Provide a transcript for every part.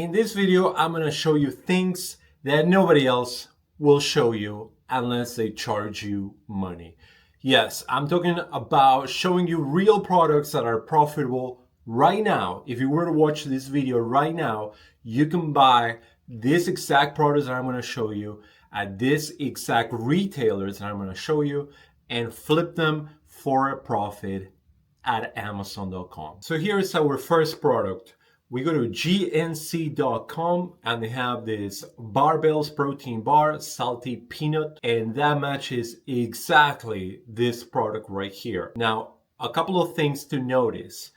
In this video, I'm going to show you things that nobody else will show you unless they charge you money. Yes, I'm talking about showing you real products that are profitable right now. If you were to watch this video right now, you can buy this exact products that I'm going to show you at this exact retailers that I'm going to show you and flip them for a profit at Amazon.com. So here's our first product. We go to gnc.com and they have this Barbells protein bar, salty peanut, and that matches exactly this product right here. Now, a couple of things to notice.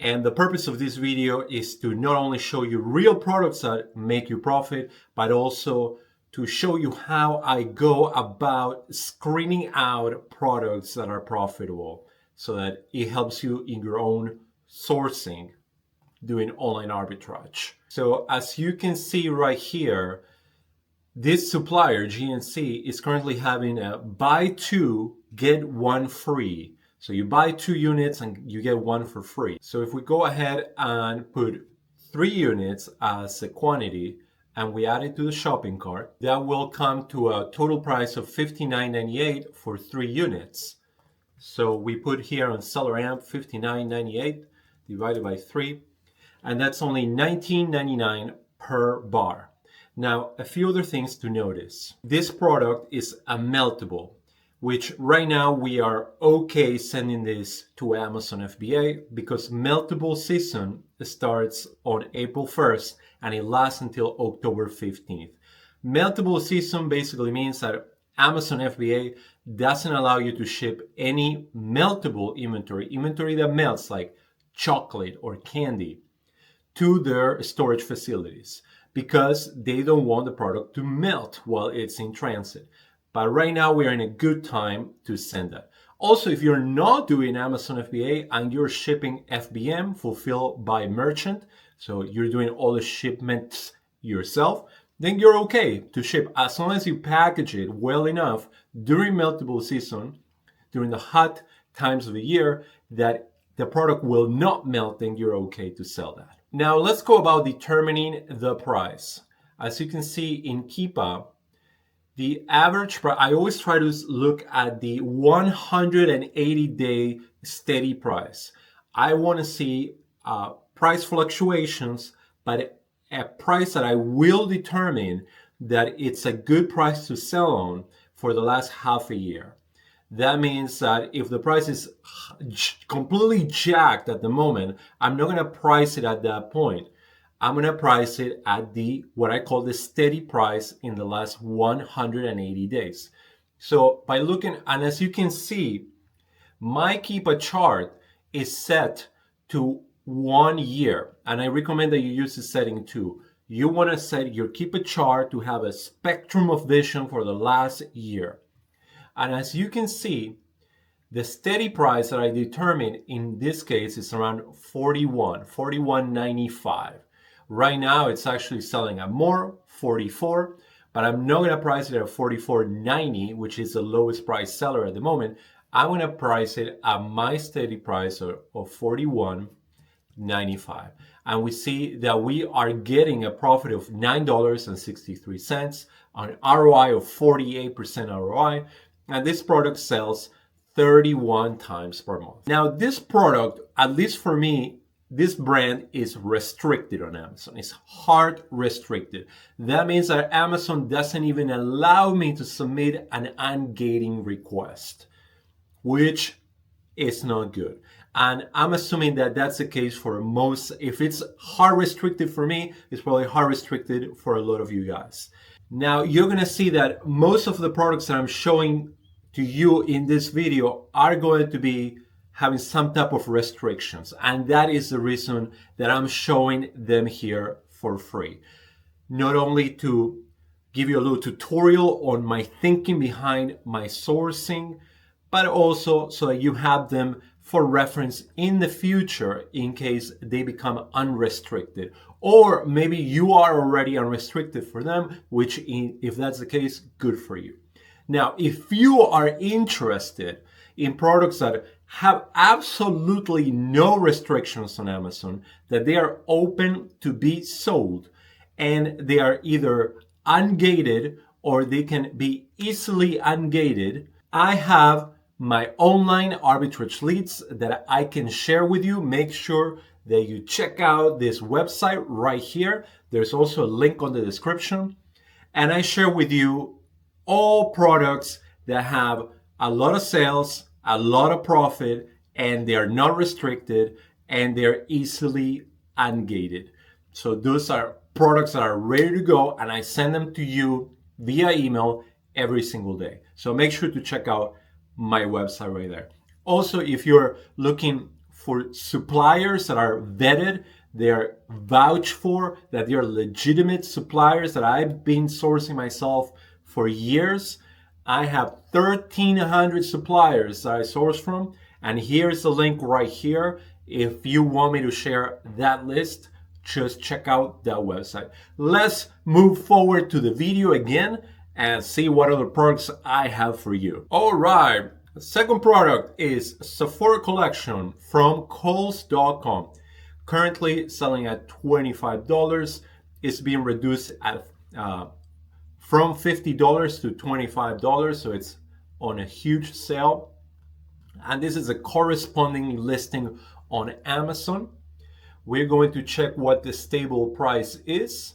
And the purpose of this video is to not only show you real products that make you profit, but also to show you how I go about screening out products that are profitable so that it helps you in your own sourcing doing online arbitrage. So as you can see right here, this supplier, GNC, is currently having a buy two, get one free. So you buy 2 units and you get one for free. So if we go ahead and put 3 units as a quantity and we add it to the shopping cart, that will come to a total price of $59.98 for 3 units. So we put here on Seller Amp $59.98 divided by 3, and that's only $19.99 per bar. Now, a few other things to notice. This product is a meltable, which right now we are okay sending this to Amazon FBA because meltable season starts on April 1st and it lasts until October 15th. Meltable season basically means that Amazon FBA doesn't allow you to ship any meltable inventory that melts like chocolate or candy, to their storage facilities because they don't want the product to melt while it's in transit. But right now we are in a good time to send that. Also, if you're not doing Amazon FBA and you're shipping FBM, fulfilled by merchant, so you're doing all the shipments yourself, then you're okay to ship as long as you package it well enough during meltable season, during the hot times of the year, that the product will not melt, then you're okay to sell that. Now let's go about determining the price. As you can see in Keepa, the average price, I always try to look at the 180-day steady price. I want to see price fluctuations, but a price that I will determine that it's a good price to sell on for the last half a year. That means that if the price is completely jacked at the moment, I'm not going to price it at that point. I'm going to price it at what I call the steady price in the last 180 days. So by looking, and as you can see, my Keepa chart is set to 1 year. And I recommend that you use the setting 2. You want to set your Keepa chart to have a spectrum of vision for the last year. And as you can see, the steady price that I determined in this case is around $41.95. Right now, it's actually selling at more, $44, but I'm not going to price it at $44.90, which is the lowest price seller at the moment. I'm going to price it at my steady price of $41.95. And we see that we are getting a profit of $9.63 on ROI of 48% ROI. And this product sells 31 times per month. Now, this product, at least for me, this brand is restricted on Amazon. It's hard restricted. That means that Amazon doesn't even allow me to submit an ungating request, which is not good. And I'm assuming that that's the case for most. If it's hard restricted for me, it's probably hard restricted for a lot of you guys. Now, you're going to see that most of the products that I'm showing to you in this video are going to be having some type of restrictions. And that is the reason that I'm showing them here for free. Not only to give you a little tutorial on my thinking behind my sourcing, but also so that you have them for reference in the future in case they become unrestricted. Or maybe you are already unrestricted for them, which if that's the case, good for you. Now, if you are interested in products that have absolutely no restrictions on Amazon, that they are open to be sold, and they are either ungated or they can be easily ungated. I have my online arbitrage leads that I can share with you. Make sure that you check out this website right here. There's also a link on the description. And I share with you all products that have a lot of sales, a lot of profit, and they are not restricted and they're easily ungated. So those are products that are ready to go, and I send them to you via email every single day. So make sure to check out my website right there. Also, if you're looking for suppliers that are vetted, they're vouched for, that they're legitimate suppliers that I've been sourcing myself for years, I have 1,300 suppliers that I source from, and here's the link right here. If you want me to share that list, just check out that website. Let's move forward to the video again and see what other products I have for you. All right, the second product is Sephora Collection from Kohl's.com. Currently selling at $25. It's being reduced at from $50 to $25, so it's on a huge sale. And this is a corresponding listing on Amazon. We're going to check what the stable price is,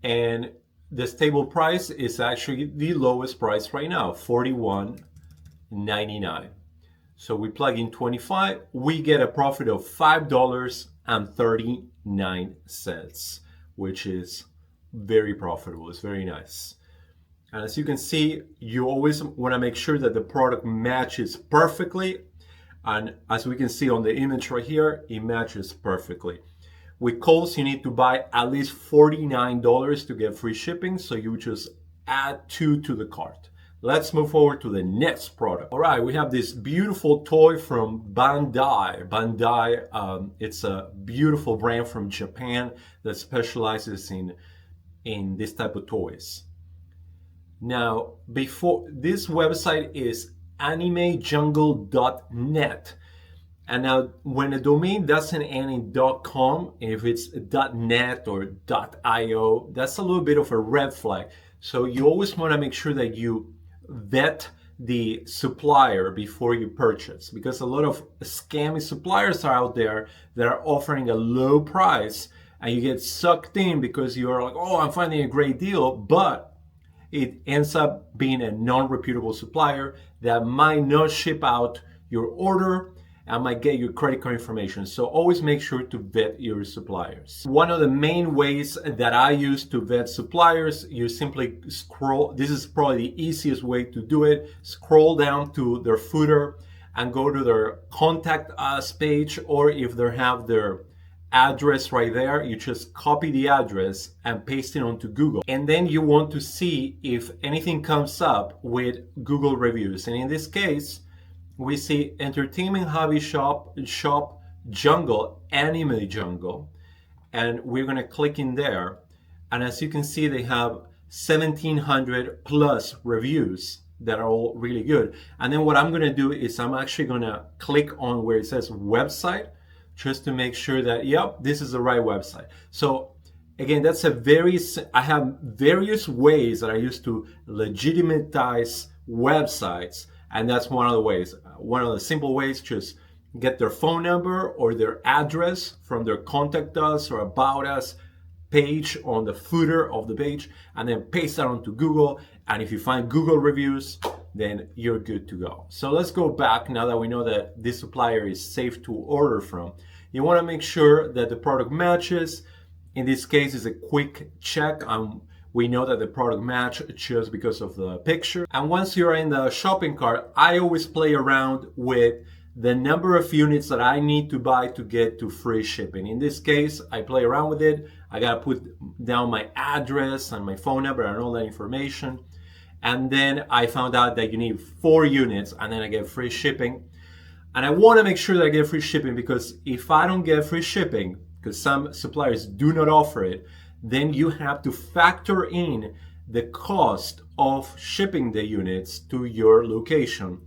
and the stable price is actually the lowest price right now, $41.99. So we plug in 25, we get a profit of $5.39, which is very profitable. It's very nice. And as you can see, you always want to make sure that the product matches perfectly. And as we can see on the image right here, it matches perfectly. With Kohl's, you need to buy at least $49 to get free shipping. So you just add 2 to the cart. Let's move forward to the next product. All right, we have this beautiful toy from Bandai. Bandai, it's a beautiful brand from Japan that specializes in this type of toys. Now, before this website is animejungle.net. And now when a domain doesn't end in .com, if it's .net or .io, that's a little bit of a red flag. So you always want to make sure that you vet the supplier before you purchase, because a lot of scammy suppliers are out there that are offering a low price, and you get sucked in because you're like, oh, I'm finding a great deal, but it ends up being a non-reputable supplier that might not ship out your order and might get your credit card information. So always make sure to vet your suppliers. One of the main ways that I use to vet suppliers, you simply scroll. This is probably the easiest way to do it. Scroll down to their footer and go to their contact us page, or if they have their address right there, you just copy the address and paste it onto Google. And then you want to see if anything comes up with Google reviews. And in this case, we see Entertainment Hobby Shop Jungle, Anime Jungle. And we're gonna click in there. And as you can see, they have 1,700 plus reviews that are all really good. And then what I'm gonna do is I'm actually gonna click on where it says website, just to make sure that, yep, this is the right website. So again, I have various ways that I use to legitimatize websites, and that's one of the ways. One of the simple ways, just get their phone number or their address from their contact us or about us page on the footer of the page, and then paste that onto Google. And if you find Google reviews, then you're good to go. So let's go back now that we know that this supplier is safe to order from. You want to make sure that the product matches. In this case, it's a quick check. We know that the product matches just because of the picture. And once you're in the shopping cart, I always play around with the number of units that I need to buy to get to free shipping. In this case, I play around with it. I gotta put down my address and my phone number and all that information. And then I found out that you need 4 units, and then I get free shipping. And I want to make sure that I get free shipping, because if I don't get free shipping, because some suppliers do not offer it, then you have to factor in the cost of shipping the units to your location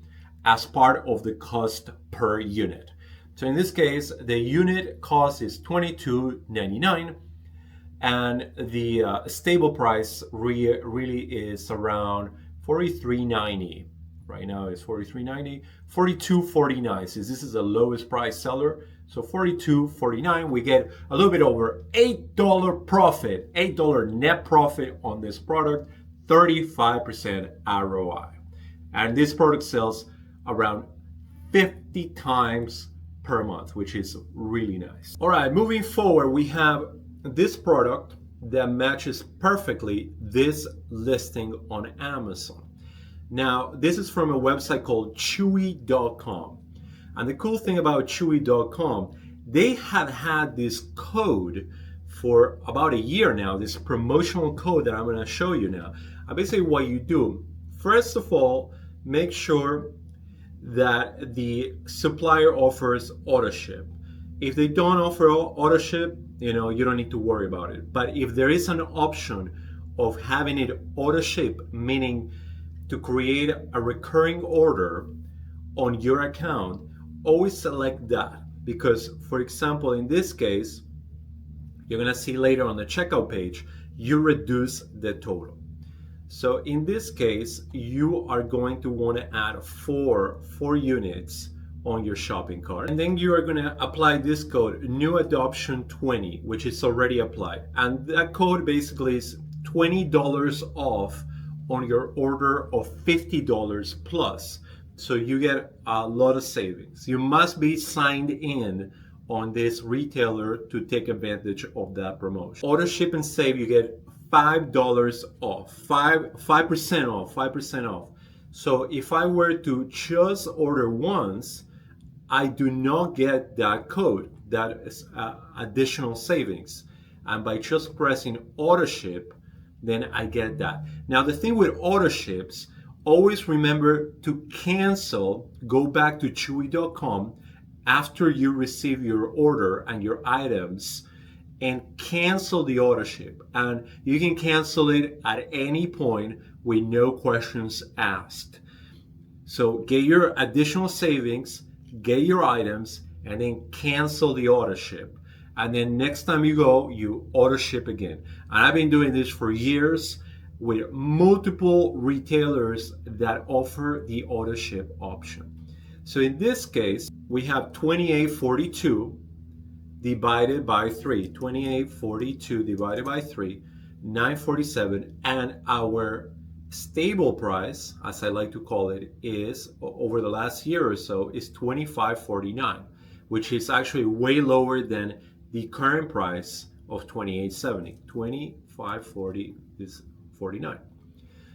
as part of the cost per unit. So in this case, the unit cost is $22.99. and the stable price really is around 43.90. Right now it's 43.90, 42.49. Since this is the lowest price seller, so 42.49, we get a little bit over $8 profit, $8 net profit on this product, 35% ROI. And this product sells around 50 times per month, which is really nice. All right, moving forward, we have this product that matches perfectly this listing on Amazon. Now, this is from a website called chewy.com. And the cool thing about chewy.com, they have had this code for about a year now, this promotional code that I'm going to show you now. Basically, what you do, first of all, make sure that the supplier offers auto ship. If they don't offer auto ship, you don't need to worry about it. But if there is an option of having it auto ship, meaning to create a recurring order on your account, always select that. Because, for example, in this case, you're going to see later on the checkout page, you reduce the total. So in this case, you are going to want to add four units on your shopping cart. And then you are going to apply this code, new adoption 20, which is already applied. And that code basically is $20 off on your order of $50 plus. So you get a lot of savings. You must be signed in on this retailer to take advantage of that promotion. Auto ship and save, you get $5 off, 5% off, 5% off. So if I were to just order once, I do not get that code, that is additional savings. And by just pressing auto ship, then I get that. Now the thing with auto ships, always remember to cancel, go back to chewy.com after you receive your order and your items, and cancel the auto ship. And you can cancel it at any point with no questions asked. So get your additional savings, get your items, and then cancel the auto ship. And then next time you go, you auto ship again. And I've been doing this for years with multiple retailers that offer the auto ship option. So in this case, we have 2842 divided by 3, 2842 divided by 3, 947, and our stable price, as I like to call it, is over the last year or so is 2549, which is actually way lower than the current price of 2870. 2540 is 49.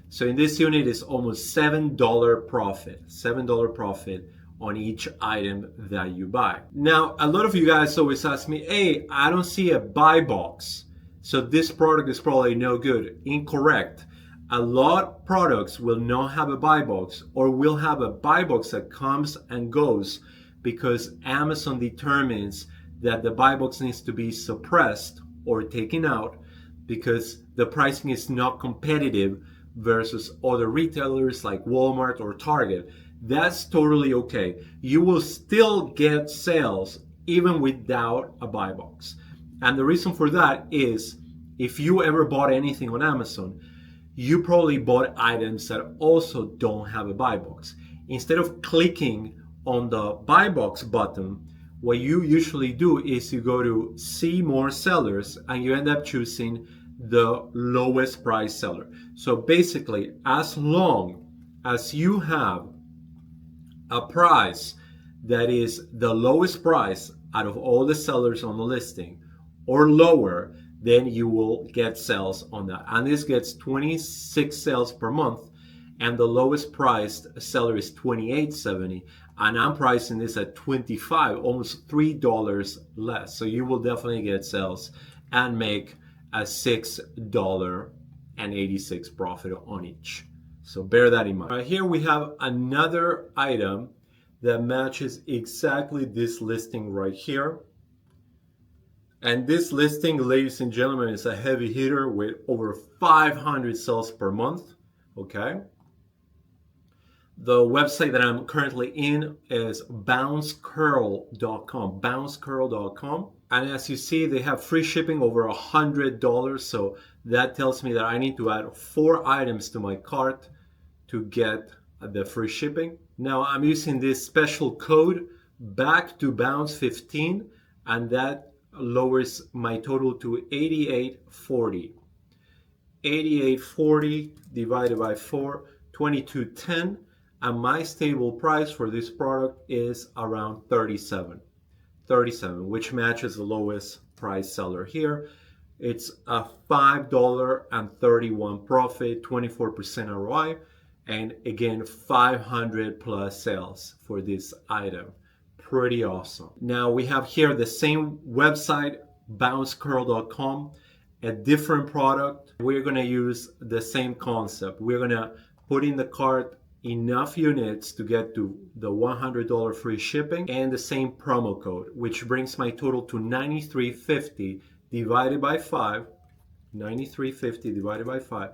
So in this unit is almost $7 profit, $7 profit on each item that you buy. Now, a lot of you guys always ask me, hey, I don't see a buy box, so this product is probably no good. Incorrect. A lot of products will not have a buy box, or will have a buy box that comes and goes because Amazon determines that the buy box needs to be suppressed or taken out because the pricing is not competitive versus other retailers like Walmart or Target. That's totally okay. You will still get sales even without a buy box. And the reason for that is if you ever bought anything on Amazon, you probably bought items that also don't have a buy box. Instead of clicking on the buy box button, what you usually do is you go to see more sellers and you end up choosing the lowest price seller. So basically, as long as you have a price that is the lowest price out of all the sellers on the listing or lower, then you will get sales on that. And this gets 26 sales per month, and the lowest priced seller is $28.70, and I'm pricing this at $25, almost $3 less. So you will definitely get sales and make a $6.86 profit on each. So bear that in mind. Right here we have another item that matches exactly this listing right here. And this listing, ladies and gentlemen, is a heavy hitter with over 500 sales per month, okay? The website that I'm currently in is bouncecurl.com, bouncecurl.com. And as you see, they have free shipping over $100. So that tells me that I need to add 4 items to my cart to get the free shipping. Now I'm using this special code back to bounce 15, and that lowers my total to 88.40. 88.40 divided by 4, 22.10, and my stable price for this product is around 37, which matches the lowest price seller here. It's a $5.31 profit, 24% ROI, and again 500 plus sales for this item. Pretty awesome. Now we have here the same website, bouncecurl.com, a different product. We're going to use the same concept. We're going to put in the cart enough units to get to the $100 free shipping and the same promo code, which brings my total to $93.50 divided by 5. $93.50 divided by 5,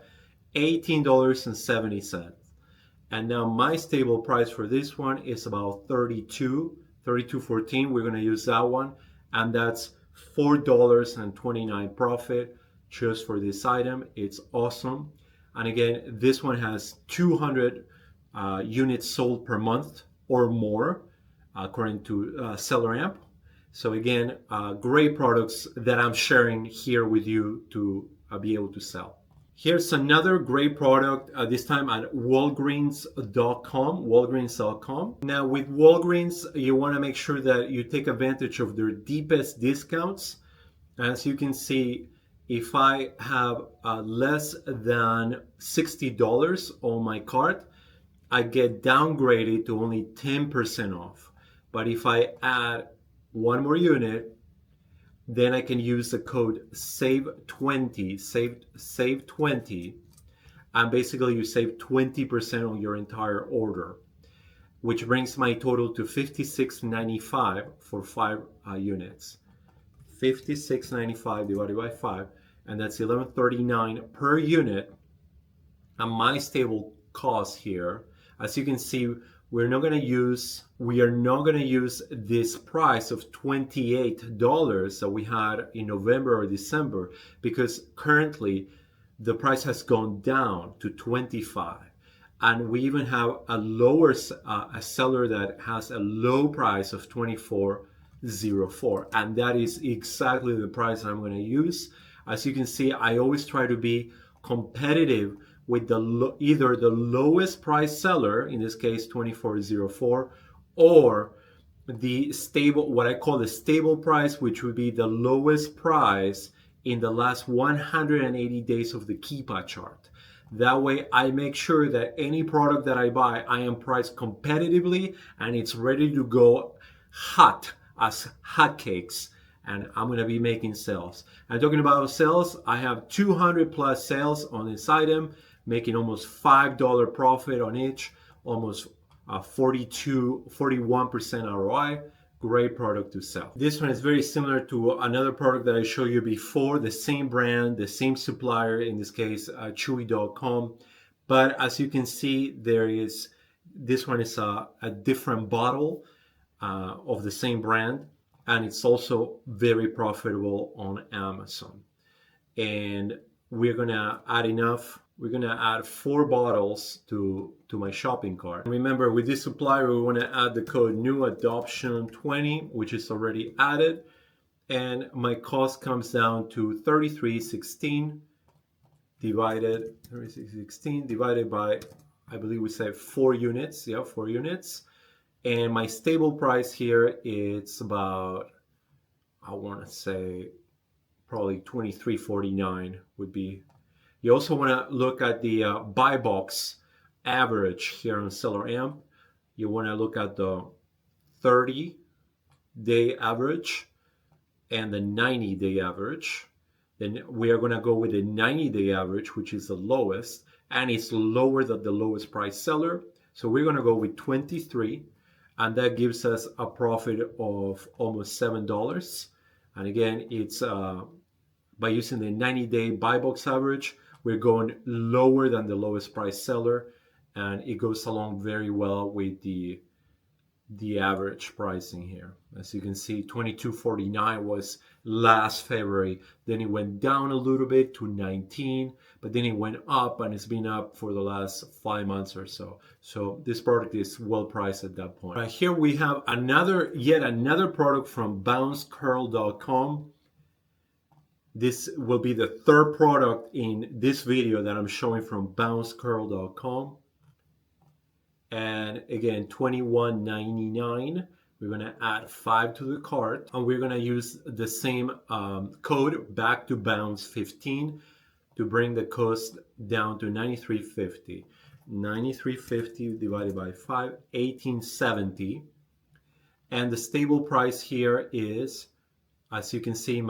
$18.70. And now my stable price for this one is about $32.14. We're going to use that one, and that's $4.29 profit just for this item. It's awesome. And again, this one has 200 units sold per month or more, according to SellerAmp. So again, great products that I'm sharing here with you to be able to sell. Here's another great product, this time at Walgreens.com. Now with Walgreens, you want to make sure that you take advantage of their deepest discounts. As you can see, if I have less than $60 on my cart, I get downgraded to only 10% off. But if I add one more unit, then I can use the code SAVE20, save20, and basically you save 20% on your entire order, which brings my total to $56.95 for 5 units. $56.95 divided by 5, and that's $11.39 per unit. And my stable cost here, as you can see, we are not going to use this price of $28 that we had in November or December, because currently the price has gone down to $25, and we even have a lower a seller that has a low price of $24.04, and that is exactly the price I'm going to use. As you can see, I always try to be competitive with either the lowest price seller, in this case $24.04, or the stable, what I call the stable price, which would be the lowest price in the last 180 days of the Keepa chart. That way I make sure that any product that I buy, I am priced competitively and it's ready to go hot as hotcakes, and I'm going to be making sales. And talking about sales, I have 200 plus sales on this item, making almost $5 profit on each, almost 41% ROI. Great product to sell. This one is very similar to another product that I showed you before, the same brand, the same supplier, in this case Chewy.com. But as you can see, this one is a different bottle of the same brand, and it's also very profitable on Amazon. And we're gonna add 4 bottles to my shopping cart. Remember, with this supplier, we want to add the code NEWADOPTION20, which is already added, and my cost comes down to $33.16 divided by, I believe we said 4 units. Yeah, 4 units. And my stable price here, it's about, I want to say probably $23.49 would be. You also want to look at the buy box average here on SellerAmp. You want to look at the 30-day average and the 90-day average. Then we are going to go with the 90-day average, which is the lowest, and it's lower than the lowest price seller. So we're going to go with 23, and that gives us a profit of almost $7. And again, it's by using the 90-day buy box average, we're going lower than the lowest price seller, and it goes along very well with the the average pricing here. As you can see, $22.49 was last February. Then it went down a little bit to 19, but then it went up, and it's been up for the last 5 months or so. So this product is well priced at that point. Right here we have yet another product from bouncecurl.com. This will be the third product in this video that I'm showing from bouncecurl.com. And again, $21.99. We're going to add 5 to the cart, and we're going to use the same code back to bounce 15 to bring the cost down to $93.50. $93.50 divided by 5, $18.70. And the stable price here is, as you can see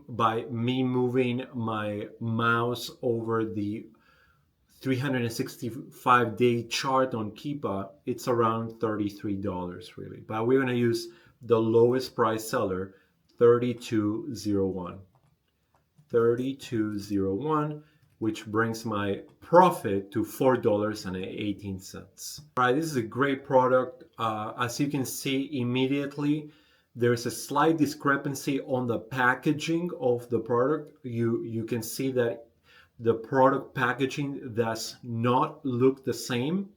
by me moving my mouse over the 365-day chart on Keepa, it's around $33 really. But we're going to use the lowest price seller, $32.01. $32.01, which brings my profit to $4.18. All right, this is a great product. As you can see immediately, there's a slight discrepancy on the packaging of the product. You can see that the product packaging does not look the same.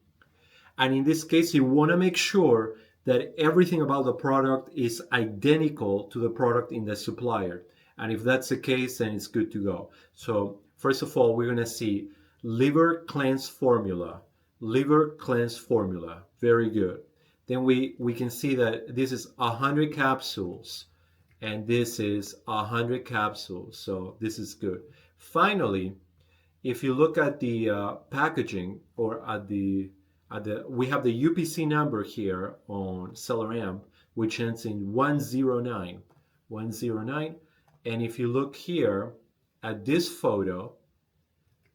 And in this case, you want to make sure that everything about the product is identical to the product in the supplier. And if that's the case, then it's good to go. So first of all, we're going to see liver cleanse formula. Liver cleanse formula. Very good. Then we can see that this is 100 capsules. And this is 100 capsules. So this is good. Finally, if you look at the packaging, or we have the UPC number here on Seller Amp, which ends in 109. 109. And if you look here at this photo,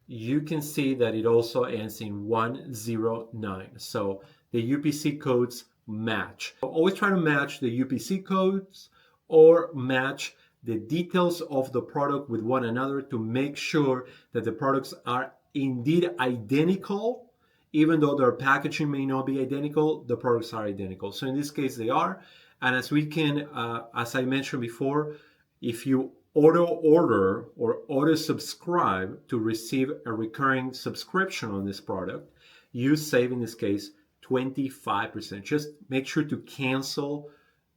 you can see that it also ends in 109. So the UPC codes match. Always try to match the UPC codes or match the details of the product with one another to make sure that the products are indeed identical. Even though their packaging may not be identical, the products are identical. So in this case, they are. And as we can, as I mentioned before, if you auto order or auto subscribe to receive a recurring subscription on this product, you save, in this case, 25%. Just make sure to cancel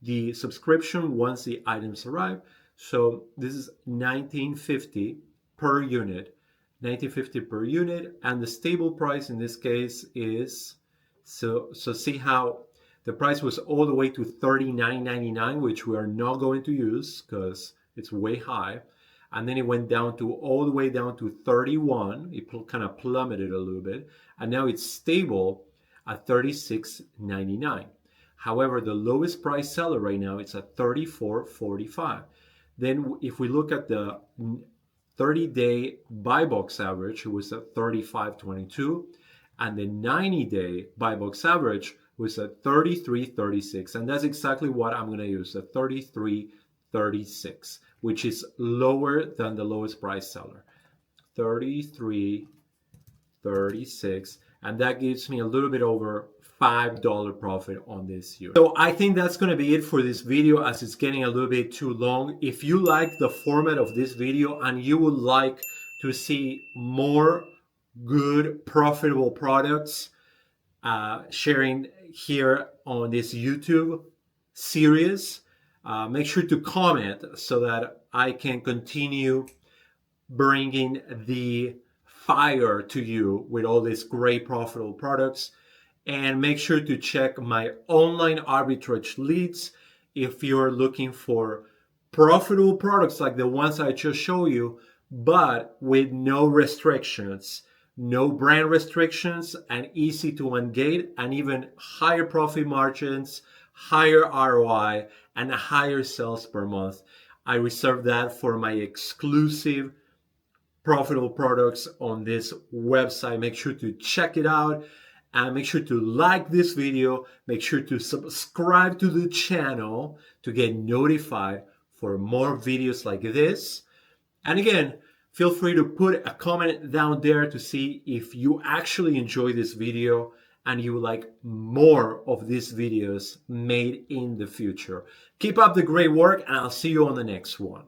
the subscription once the items arrive. So this is $19.50 per unit, $19.50 per unit, and the stable price in this case is, so see how the price was all the way to $39.99, which we are not going to use because it's way high, and then it went down to all the way down to 31. It kind of plummeted a little bit, and now it's stable at $36.99. However, the lowest price seller right now, it's at $34.45. Then if we look at the 30-day buy box average, it was at $35.22, and the 90-day buy box average was at $33.36, and that's exactly what I'm going to use, at $33.36, which is lower than the lowest price seller, $33.36, and that gives me a little bit over $5 profit on this unit. So I think that's going to be it for this video, as it's getting a little bit too long. If you like the format of this video and you would like to see more good profitable products sharing here on this YouTube series, make sure to comment so that I can continue bringing the fire to you with all these great profitable products. And make sure to check my online arbitrage leads if you're looking for profitable products like the ones I just showed you, but with no restrictions, no brand restrictions, and easy to ungate, and even higher profit margins, higher ROI, and higher sales per month. I reserve that for my exclusive profitable products on this website. Make sure to check it out. And make sure to like this video. Make sure to subscribe to the channel to get notified for more videos like this. And again, feel free to put a comment down there to see if you actually enjoy this video and you would like more of these videos made in the future. Keep up the great work, and I'll see you on the next one.